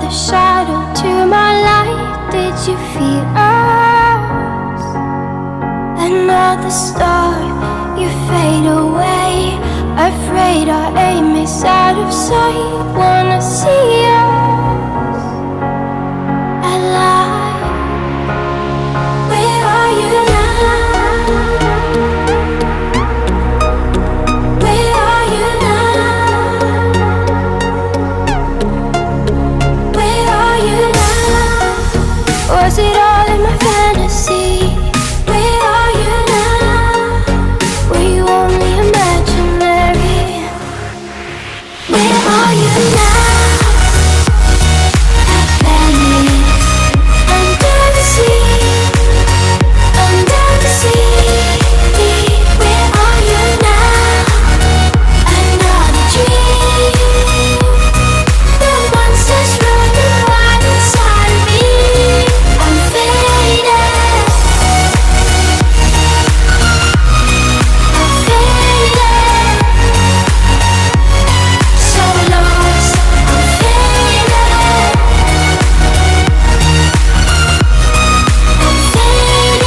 the shadow to my light. Did you feel us? Another star, you fade away. Afraid our aim is out of sight. Wanna see us alive. Where are you now? Where are you now? Where are you now? Was it all in my fantasy? Where are you now? Were you only imaginary? Where are you now? Under the sea, under the sea. Where are you now? Another dream. The monsters running wild inside of me. I'm faded. I'm faded. So lost. I'm faded. I'm faded.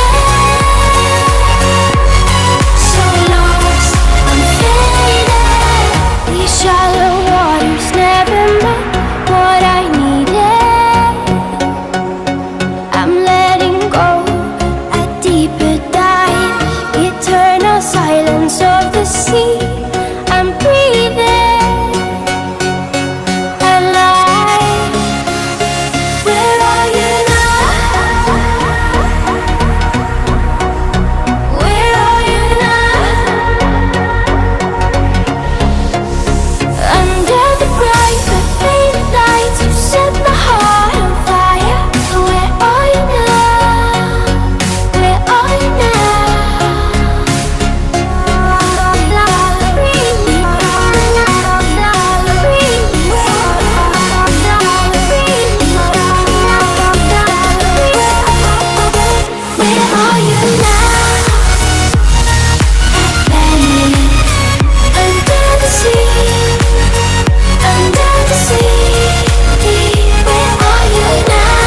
So lost. I'm faded. These shallow waters never met what I needed. I'm letting go a deeper dive. Eternal silence of the sea. I'm breathing alive. Where are you now? Where are you now? Under the bright but faded lights, you set my heart on fire. Where are you now? Where are you now? Where are you now? Under the sea, under the sea. Where are you now?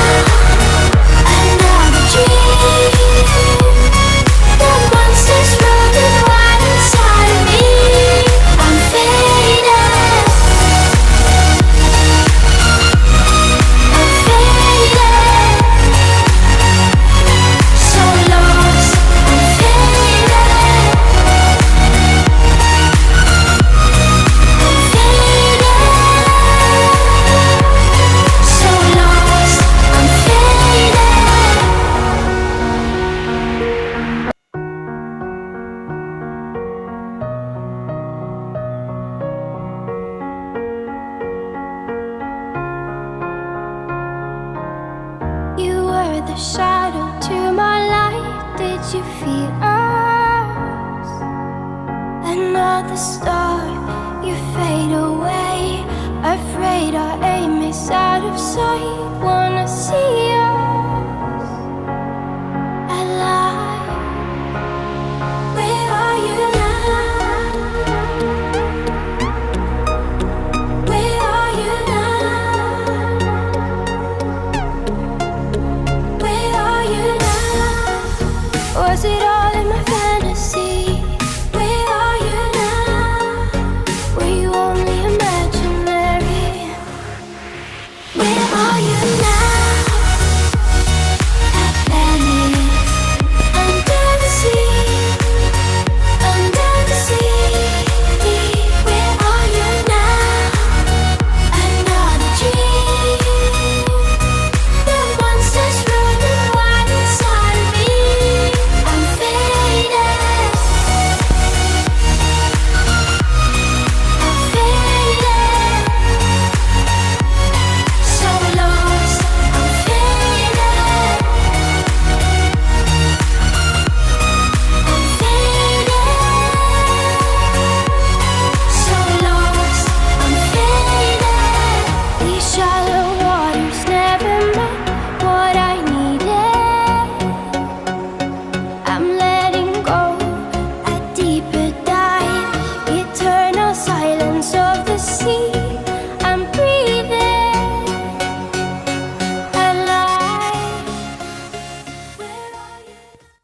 Another dream. The monsters running wild inside of me. I'm faded. I'm faded. So lost. I'm faded. I'm faded. So lost. I'm faded. You were the shadow to my light. Did you feel us? Another star, you fade away. Afraid our aim is out of sight. Wanna see us